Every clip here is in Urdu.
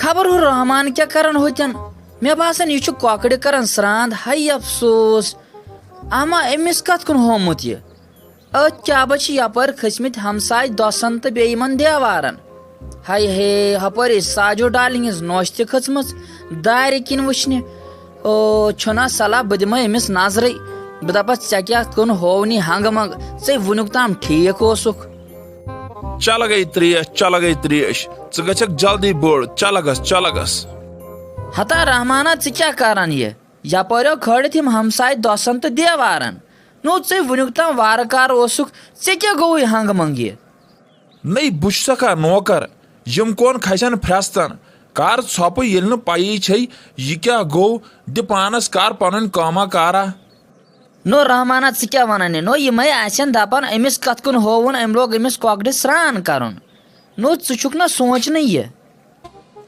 خبر ہو رحمان کیا کران ہوتن مے باسان یہ کۄکرِ کران سرٛان ہاے افسوس اما أمِس کتھ کُن ہومُت یہِ أتھۍ کیٛابہٕ چھِ یپٲرۍ کھٔژمٕتۍ ہمساے دۄسن تہٕ بیٚیہِ یِمن دیوارن ہاے ہے ہپٲرۍ ساجو ڈارلِنگ ہِنٛز نوش تہِ کھٔژمٕژ دارِ کِنۍ وٕچھنہِ چھُنا صلاح بہٕ دِمے أمِس نظرٕے بہٕ دپس ژےٚ کیٛاہ کُن ہوونی ہنگہٕ منٛگہٕ ژےٚ وُنیُک تام ٹھیٖک اوسُکھ چل گئی تریش ژٕ گژھکھ جلدی بٔڑ چل گس ہتا رحمانہ ژٕ کیٛاہ کران یہِ یپٲرٮ۪و کھٲلِتھ یِم ہمساے دۄسن تہٕ دیوارن نو ژےٚ وُنیُک تام وارٕ کار اوسُکھ ژےٚ کیٛاہ گوٚوُے ہنگہٕ منٛگہٕ یہِ نٔے بہٕ چھُسکھا نوکر یِم کون کھسن پھرٛستن کر ژھۄپہٕ ییٚلہِ نہٕ پیی چھے یہِ کیٛاہ گوٚو دِ پانس کر پنُن کٲما کارا نو رحمانہ ژٕ کیٛاہ ونان یہِ نو یِمے آسن دپان أمِس کتھ کُن ہووُن أمۍ لوگ أمِس کۄکرِ سرٛان کرُن نو ژٕ چھُکھ نا سونٛچنٕے یہِ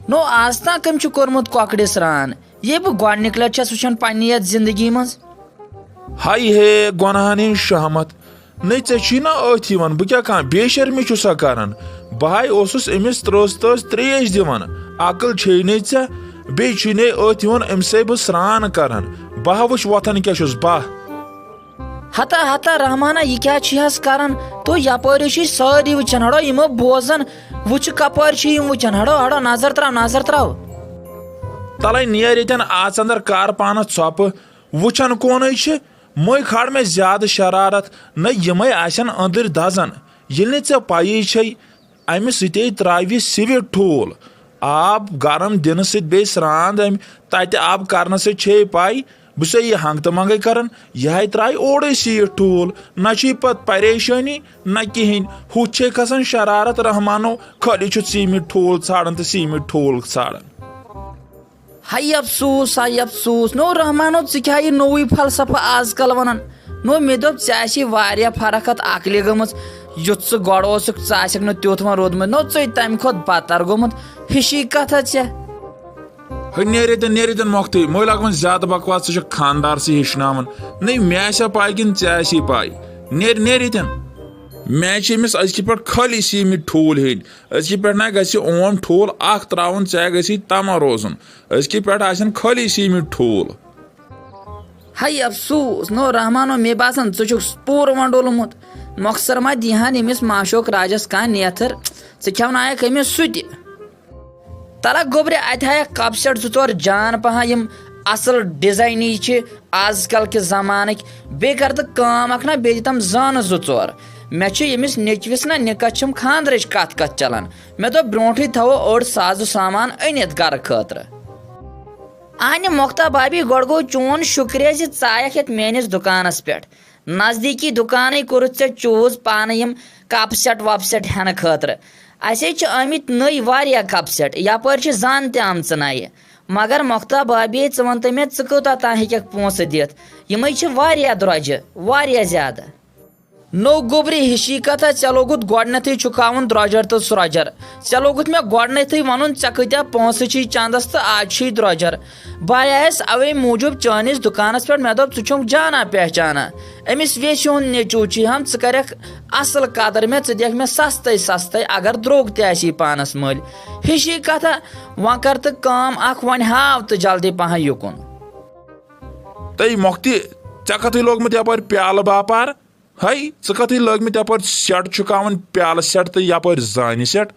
نو آز تام کٔمۍ چھُ کوٚرمُت کۄکرِ سرٛان یے بہٕ گۄڈنِکۍ لٹہِ چھس وٕچھان پننہِ یتھ زندگی منٛز ہاے ہے گۄنہن ہِنٛز شہمت نٔے ژےٚ چھی نا أتھۍ یِوان بہٕ کیٛاہ کانٛہہ بے شرمی چھُسا کران بہٕ ہاے اوسُس أمِس ترٛٲس تریش دِوان عقل چھے نَے ژےٚ بیٚیہِ چھُے نَے أتھۍ یِوان أمسے بہٕ سرٛان کران بہہ وٕچھ وۄتھان کیٛاہ چھُس بہہ ہتا رحمانہ یہِ کیٛاہ چھِ حظ کران تو یپٲری چھِ سٲری وٕچھان ہڑو یِمو بوزان وٕچھِ کپٲرۍ چھِ یِم وٕچھان ہڑو نظر تراو تلے نیر ییٚتٮ۪ن اژ انٛدر کر پانس ژھۄپہٕ وٕچھان کونٕے چھِ مٔے کھال مےٚ زیادٕ شرارت نہ یِمے آسن أنٛدٕرۍ دزان ییٚلہِ نہٕ ژےٚ پیی چھے امہِ سۭتے تراوِ سِوِتھ ٹھوٗل آب گرم دِنہٕ سۭتۍ بیٚیہِ سرٛان امہِ تتہِ آب کرنہٕ سۭتۍ چھے پاے بہٕ چھُسے یہِ ہنگتہٕ منٛگے کران یِہے تراے اورے سیٖٹ ٹھوٗل نہ چھے پتہٕ پریشٲنی نہ کہیٖنۍ ہُتھ چھے کھسان شرارت رحمانو خٲلی چھُ سیٖمِٹھ ٹھوٗل ژھانڈان تہٕ سیٖمِٹھ ٹھوٗل ژھانڈان ہاے افسوس نو رحمانو ژٕ کیٛاہ یہِ نوٚوُے فلسفہٕ آز کل ونان نو مےٚ دوٚپ ژےٚ آسی واریاہ فرق اتھ عقلہِ گٔمٕژ یُتھ ژٕ گۄڈٕ اوسُکھ ژٕ آسکھ نہٕ تیُتھ وۄنۍ روٗدمُت نو ژٕے تمہِ کھۄتہٕ بدتر گوٚمُت ہِشی کتھا ژےٚ نیر ییٚتٮ۪ن مۄکھتٕے مٔے لاگ وۄنۍ زیادٕ بکواس ژٕ چھکھ خاندارسٕے ہیٚچھناوان نٔے مےٚ آسیا پاے کِنہٕ ژےٚ آسی پاے نیر ییٚتٮ۪ن مےٚ چھِ أمِس أزکہِ پٮ۪ٹھ خٲلی سیٖمِتھ ٹھوٗل ہیٚنۍ أزکہِ پٮ۪ٹھ نہ گژھِ اوم ٹھوٗل اکھ تراوُن ژےٚ گژھی تما روزُن أزکہِ پٮ۪ٹھ آسن خٲلی سیٖمِتھ ٹھوٗل ہاے افسوس نو رحمانو مےٚ باسان ژٕ چھُکھ پوٗرٕ ونڈولمُت مۄخصر ما دِہان أمِس ماشوک راجس کانٛہہ نیتھر ژٕ کھٮ۪ونایکھ أمِس سُہ تہِ تلکھ گوٚبرِ اتہِ ہایکھ کپ سیٹ 2-4 جان پہن یِم اصل ڈِزاینی چھِ آز کل کہِ زمانٕکۍ بیٚیہِ کر تہٕ کٲم اکھ نہ بیٚیہِ دِتم زٲنہٕ 2-4 مےٚ چھِ ییٚمِس نیٚچوِس نہ نِکس چھِم خاندرٕچ کتھ چلان مےٚ دوٚپ برونٛٹھٕے تھاوو أڑ سازٕ سامان أنِتھ گرٕ خٲطرٕ اہنہِ مۄختا بابی گۄڈٕ گوٚو چون شُکریہ زِ ژٕ آیکھ یتھ میٲنِس دُکانس پٮ۪ٹھ نزدیٖکی دُکانٕے کوٚرُتھ ژےٚ چوٗز پانہٕ یِم کپ سیٹ وپ سیٹ ہٮ۪نہٕ خٲطرٕ اسے چھِ آمٕتۍ نٔے واریاہ کپ سیٹ یپٲرۍ چھِ زن تہِ آمژٕ نَیہِ مگر مۄختا بابی ژٕ ون تہٕ مےٚ ژٕ کوٗتاہ تام ہیٚککھ پونٛسہٕ دِتھ یِمے چھِ واریاہ درٛوجہِ واریاہ زیادٕ نو گوٚبرِ ہِشی کتھا ژےٚ لوگُتھ گۄڈنیتھٕے چھُکاوُن درٛوجر تہٕ سرٛوجر ژےٚ لوگُتھ مےٚ گۄڈنیتھٕے ونُن ژےٚ کۭتیاہ پونٛسہٕ چھِی چندس تہٕ آز چھُے درٛوجر بہٕ آیس اوے موٗجوٗب چٲنِس دُکانس پٮ۪ٹھ مےٚ دوٚپ ژٕ چھُکھ جانا پہچانا أمِس ویسہِ ہُنٛد نیٚچوٗ چھُے ہم ژٕ کرکھ اصل قدر مےٚ ژٕ دِکھ مےٚ سستَے اگر درٛوگ تہِ آسی پانس مٔلۍ ہِشی کتھا وۄنۍ کر تہٕ کٲم اکھ وۄنۍ ہاو تہٕ جلدی پہن یُکُن تٔے مۄکھتہِ ژےٚ کتھٕے لوگمُت یپٲرۍ پیالہٕ باپار ہے ژٕ کتھٕے لٲگمٕتۍ یپٲرۍ سیٹ چھُکاوُن پیالہٕ سیٹ تہٕ یپٲرۍ زانہِ سیٹ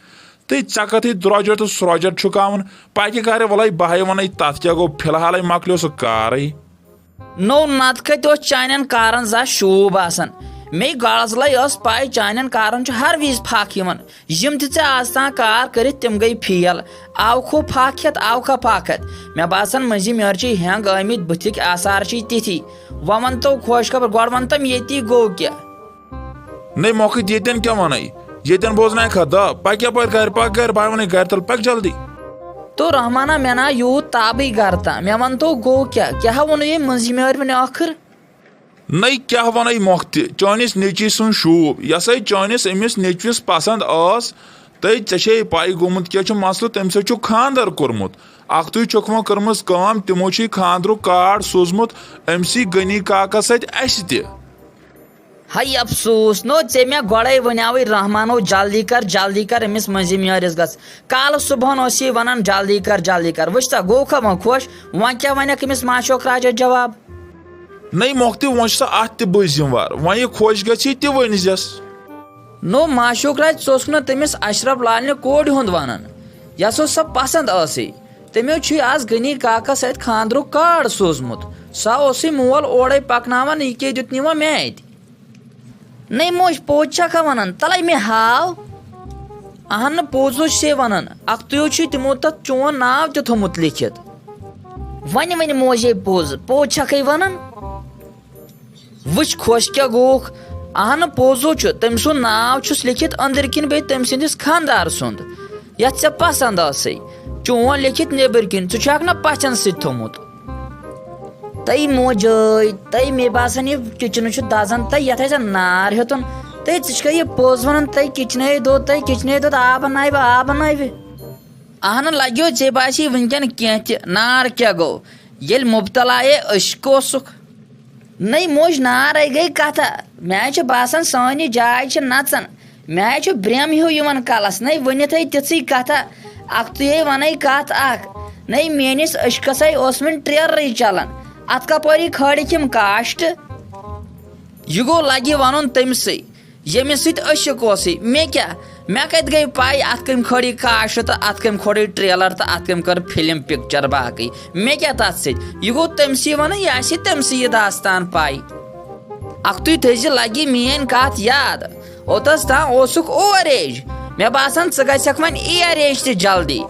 تہٕ ژےٚ کتھٕے درٛوجر تہٕ سرٛوجر چھُکاوُن پکہِ کرِ وَلے بہے ونے تتھ کیٛاہ گوٚو فِلحالے مۄکلیو سُہ کارٕے نو نتہٕ کتہِ اوس چانٮ۪ن کارن زانٛہہ شوٗب آسان مے غرضلے ٲس پاے چانٮ۪ن کارن چھُ ہر وِزِ پھکھ یِوان یِم تہِ ژےٚ آز تام کار کٔرِتھ تِم گٔے فیل آوکھو پھکھ ہٮ۪تھ مےٚ باسان مٔنٛزِم یورٕ چھِ ہینٛگ آمٕتۍ بٕتھِکۍ آثار چھِ تِتھی وۄنۍ ون تو خۄش خبر گۄڈٕ ون تم ییٚتی گوٚو کیٛاہ نٔے مۄکھٕتۍ ییٚتٮ۪ن کیٛاہ ونے ییٚتٮ۪ن بوزنایکھا دہ پکہِ یپٲرۍ گرِ پکھ گرِ بہٕ ونے گرِ تل پکھ جلدی تو رحمانہ مےٚ نا یوٗت تابٕے گرٕ تام مےٚ ون تو گوٚو کیٛاہ ووٚنُے ییٚمۍ مٔنٛزِم یورٕ وۄنۍ ٲخٕر نٔے کیٛاہ ونے مۄکھتہِ چٲنِس نیٚچی سُنٛد شوٗب یۄسے چٲنِس أمِس نیٚچوِس پسنٛد ٲس تہٕ ژےٚ چھے پاے گوٚمُت کیٛاہ چھُ مسلہٕ تٔمۍ سۭتۍ چھُ خاندر کوٚرمُت اکھتُے چھُکھ وۄنۍ کٔرمٕژ کٲم تِمو چھُے خاندرُک کارڈ سوٗزمُت أمسٕے غنی کاکس سۭتۍ اسہِ تہِ ہائی افسوس نو ژے مےٚ گۄڈے ونیاوٕے رحمانو جلدی کر أمِس مٔنٛزِم یٲرِس گژھ کالہٕ صبحن اوس یہِ ونان جلدی کر وٕچھ تا گوٚو کھا وۄنۍ خۄش وۄنۍ کیٛاہ ونکھ أمِس ماشوق راجس جواب نٔے مۄکھتٕے وۄنۍ چھُ سا اتھ تہِ بہٕ ذِموار وۄنۍ یہِ خۄش گژھی تہِ ؤنۍزٮ۪س نو ماشوق راج ژٕ اوسُکھ نہٕ تٔمِس اشرف لالنہِ کورِ ہُنٛد ونان یۄس اوس سۄ پسنٛد ٲسٕے تٔمۍ چھُے آز غنی کاکس سۭتۍ خانٛدرُک کارڈ سوٗزمُت سۄ اوسُے مول اورے پکناوان یہِ کیٛاہ دیُت نہٕ وۄنۍ مےٚ اتہِ نہیں موج پوٚز چھکھا ونان تلے مےٚ ہاو اہن نہٕ پوٚز اوس چھے ونان اکھتُیو چھُے تِمو تتھ چون ناو تہِ تھوٚمُت لیکھِتھ وۄنۍ موجے پوٚز چھکھے ونان وٕچھ خۄش کیٛاہ گوٚوُکھ اہن پوٚزو چھُ تٔمۍ سُنٛد ناو چھُس لیکھِتھ أنٛدٕرۍ کِنۍ بیٚیہِ تٔمۍ سٕنٛدِس خانٛدار سُنٛد یتھ ژےٚ پسنٛد ٲسٕے چون لیکھِتھ نیبٕرۍ کِنۍ ژٕ چھُکھ نا پژھٮ۪ن سۭتۍ تھوٚمُت تٔے موجٲے تٔے مےٚ باسان یہِ کِچنہٕ چھُ دزان تٔے یتھ آسہِ نار ہیوٚتُن تٔے ژٕ چھکھا یہِ پوٚز ونان تٔے کِچنٕے دوٚد آب نٲوِ اہن لگیو ژےٚ باسی وٕنکٮ۪ن کینٛہہ تہِ نار کیٛاہ گوٚو ییٚلہِ مُبتلایے عشق اوسُکھ نٔے موج نارے گٔے کتھا مےٚ حظ چھُ باسان سٲنۍ یہِ جاے چھِ نژان مےٚ حظ چھُ برٛیم ہیوٗ یِوان کلس نٔے ؤنِتھٕے تِژھٕے کتھا اکھتُیے ونے کتھ اکھ نٔے میٲنِس عشقسے اوس وۄنۍ ٹریلرٕے چلان اتھ کپٲری کھٲڑِکھ یِم کاشٹ یہِ گوٚو لگہِ ونُن تٔمسٕے ییٚمِس سۭتۍ عشق اوسُے مےٚ کیٛاہ مےٚ کتہِ گٔے پاے اتھ کٔمۍ کھٲڑی کاشٹ تہٕ اتھ کٔمۍ کھوڑی ٹریلر تہٕ اتھ کٔمۍ کٔر فلم پکچر باقٕے مےٚ کیٛاہ تتھ سۭتۍ یہِ گوٚو تٔمسٕے ونان یہِ آسہِ تٔمسٕے یہِ داستان پاے اکھتُے تھٲیزِ لگہِ میٲنۍ کتھ یاد اوٚتس تام اوسُکھ اوور ایج مےٚ باسان ژٕ گژھکھ وۄنۍ اِیر ایج تہِ جلدی